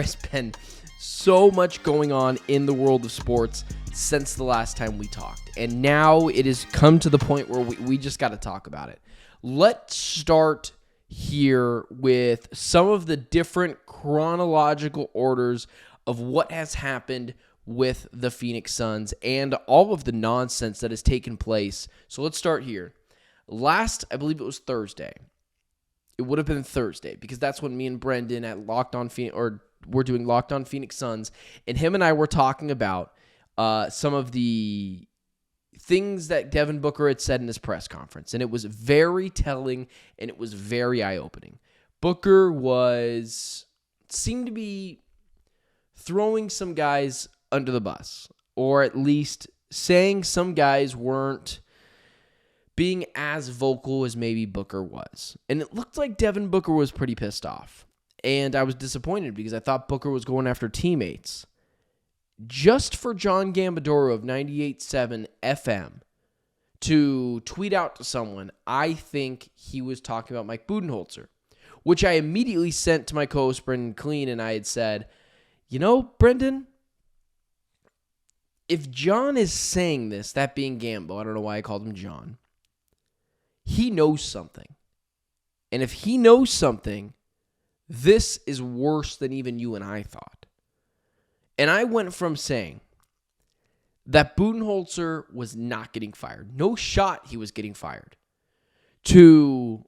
has been so much going on in the world of sports since the last time we talked. And now it has come to the point where we just got to talk about it. Let's start here with some of the different chronological orders of what has happened with the Phoenix Suns and all of the nonsense that has taken place. So let's start here. Last, I believe it was Thursday. It would have been Thursday because that's when me and Brendan at Locked On Phoenix, or we're doing Locked On Phoenix Suns, and him and I were talking about some of the things that Devin Booker had said in his press conference, and it was very telling and it was very eye-opening. Booker seemed to be throwing some guys under the bus, or at least saying some guys weren't being as vocal as maybe Booker was. And it looked like Devin Booker was pretty pissed off. And I was disappointed because I thought Booker was going after teammates. Just for John Gambadoro of 98.7 FM to tweet out to someone, I think he was talking about Mike Budenholzer, which I immediately sent to my co-host Brendan Clean, and I had said, you know, Brendan, if John is saying this, that being Gambo, I don't know why I called him John, he knows something. And if he knows something, this is worse than even you and I thought. And I went from saying that Budenholzer was not getting fired, no shot he was getting fired, to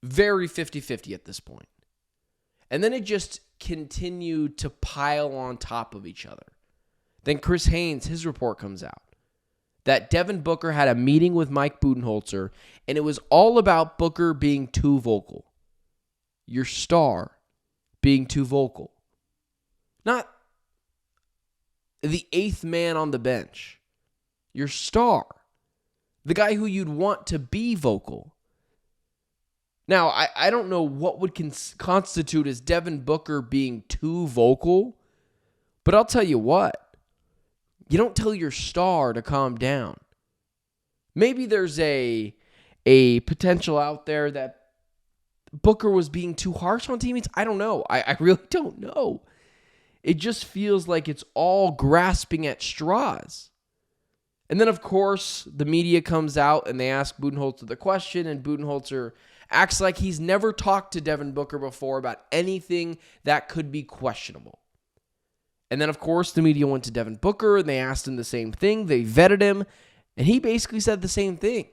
very 50-50 at this point. And then it just continued to pile on top of each other. Then Chris Haynes, his report comes out that Devin Booker had a meeting with Mike Budenholzer, and it was all about Booker being too vocal. Your star being too vocal. Not the eighth man on the bench. Your star. The guy who you'd want to be vocal. Now, I don't know what would constitute as Devin Booker being too vocal, but I'll tell you what. You don't tell your star to calm down. Maybe there's a potential out there that Booker was being too harsh on teammates. I don't know. I really don't know. It just feels like it's all grasping at straws. And then, of course, the media comes out and they ask Budenholzer the question, and Budenholzer acts like he's never talked to Devin Booker before about anything that could be questionable. And then, of course, the media went to Devin Booker and they asked him the same thing. They vetted him, and he basically said the same thing.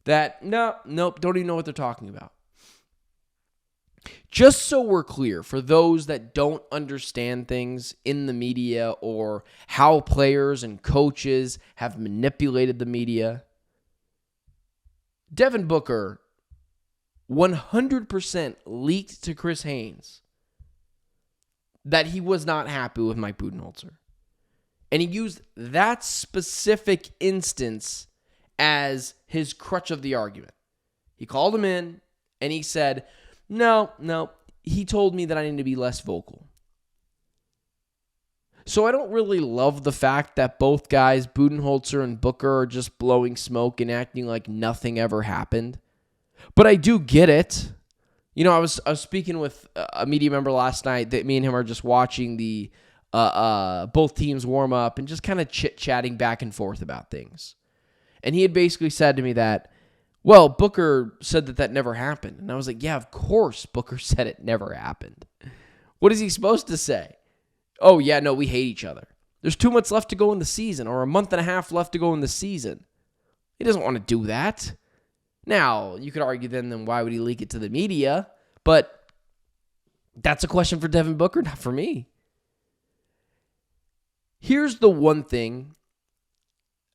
That, nope, don't even know what they're talking about. Just so we're clear, for those that don't understand things in the media or how players and coaches have manipulated the media, Devin Booker 100% leaked to Chris Haynes that he was not happy with Mike Budenholzer. And he used that specific instance as his crutch of the argument. He called him in and he said, no, he told me that I need to be less vocal. So I don't really love the fact that both guys, Budenholzer and Booker, are just blowing smoke and acting like nothing ever happened. But I do get it. You know, I was speaking with a media member last night that me and him are just watching the both teams warm up and just kind of chit-chatting back and forth about things. And he had basically said to me that, well, Booker said that never happened. And I was like, yeah, of course Booker said it never happened. What is he supposed to say? Oh, yeah, no, we hate each other. There's 2 months left to go in the season, or a month and a half left to go in the season. He doesn't want to do that. Now, you could argue then why would he leak it to the media? But that's a question for Devin Booker, not for me. Here's the one thing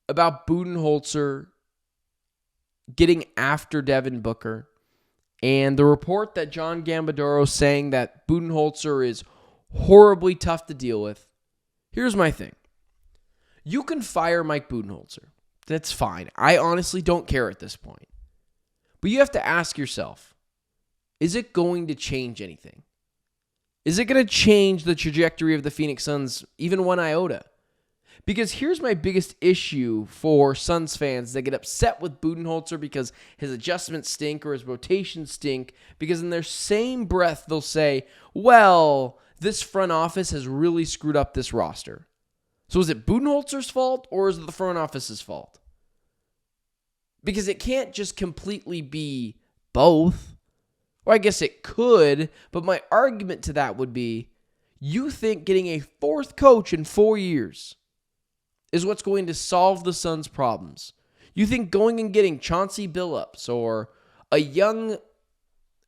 about Budenholzer getting after Devin Booker and the report that John Gambadoro saying that Budenholzer is horribly tough to deal with. Here's my thing. You can fire Mike Budenholzer. That's fine. I honestly don't care at this point. But you have to ask yourself, is it going to change anything? Is it going to change the trajectory of the Phoenix Suns even one iota? Because here's my biggest issue for Suns fans that get upset with Budenholzer because his adjustments stink or his rotations stink, because in their same breath they'll say, well, this front office has really screwed up this roster. So is it Budenholzer's fault or is it the front office's fault? Because it can't just completely be both. Or I guess it could, but my argument to that would be, you think getting a fourth coach in 4 years is what's going to solve the Suns' problems. You think going and getting Chauncey Billups or a young,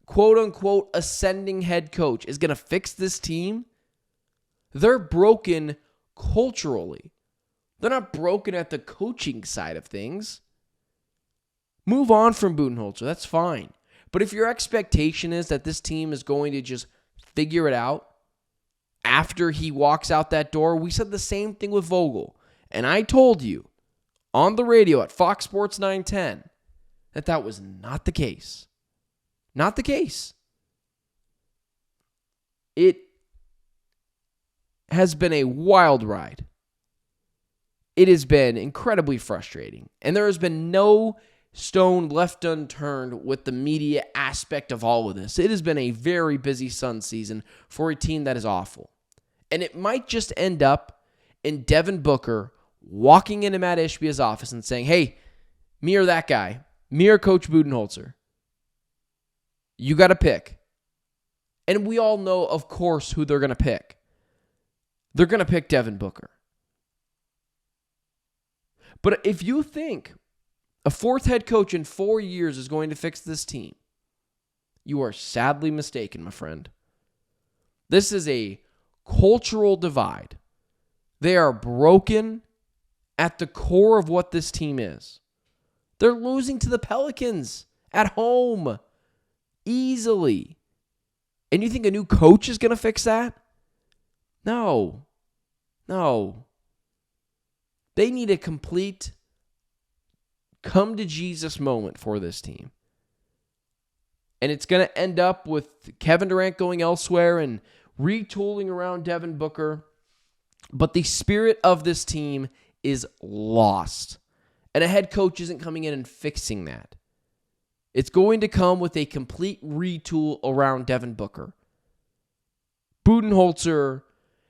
quote-unquote, ascending head coach is going to fix this team? They're broken culturally. They're not broken at the coaching side of things. Move on from Budenholzer. That's fine. But if your expectation is that this team is going to just figure it out after he walks out that door, we said the same thing with Vogel. And I told you on the radio at Fox Sports 910 that that was not the case. Not the case. It has been a wild ride. It has been incredibly frustrating. And there has been no stone left unturned with the media aspect of all of this. It has been a very busy Suns season for a team that is awful. And it might just end up in Devin Booker walking into Matt Ishbia's office and saying, hey, me or that guy, me or Coach Budenholzer, you got to pick. And we all know, of course, who they're going to pick. They're going to pick Devin Booker. But if you think a fourth head coach in 4 years is going to fix this team, you are sadly mistaken, my friend. This is a cultural divide. They are broken at the core of what this team is. They're losing to the Pelicans at home easily. And you think a new coach is going to fix that? No. They need a complete come to Jesus moment for this team. And it's going to end up with Kevin Durant going elsewhere and retooling around Devin Booker. But the spirit of this team is lost. And a head coach isn't coming in and fixing that. It's going to come with a complete retool around Devin Booker. Budenholzer,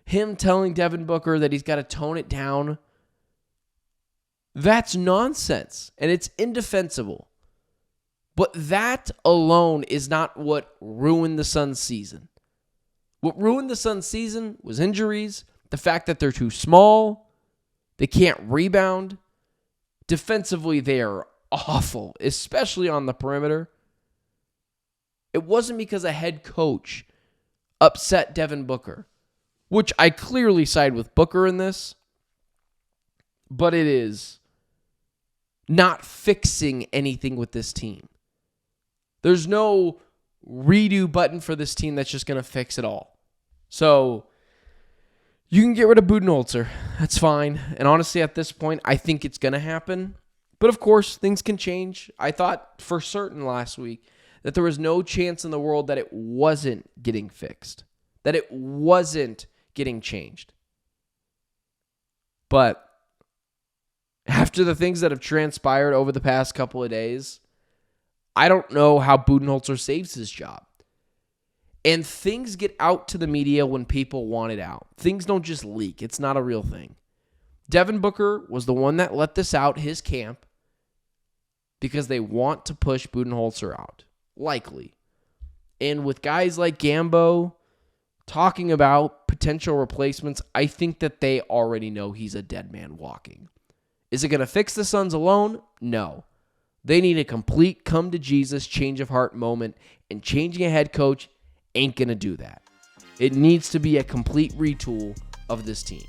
him telling Devin Booker that he's got to tone it down, that's nonsense, and it's indefensible. But that alone is not what ruined the Suns' season. What ruined the Suns' season was injuries, the fact that they're too small, they can't rebound. Defensively, they are awful, especially on the perimeter. It wasn't because a head coach upset Devin Booker, which I clearly side with Booker in this, but it is not fixing anything with this team. There's no redo button for this team that's just going to fix it all. So you can get rid of Budenholzer. That's fine. And honestly, at this point, I think it's going to happen. But of course, things can change. I thought for certain last week that there was no chance in the world that it wasn't getting fixed, that it wasn't getting changed. But after the things that have transpired over the past couple of days, I don't know how Budenholzer saves his job. And things get out to the media when people want it out. Things don't just leak. It's not a real thing. Devin Booker was the one that let this out, his camp, because they want to push Budenholzer out. Likely. And with guys like Gambo talking about potential replacements, I think that they already know he's a dead man walking. Is it going to fix the Suns alone? No. They need a complete come to Jesus change of heart moment, and changing a head coach ain't going to do that. It needs to be a complete retool of this team.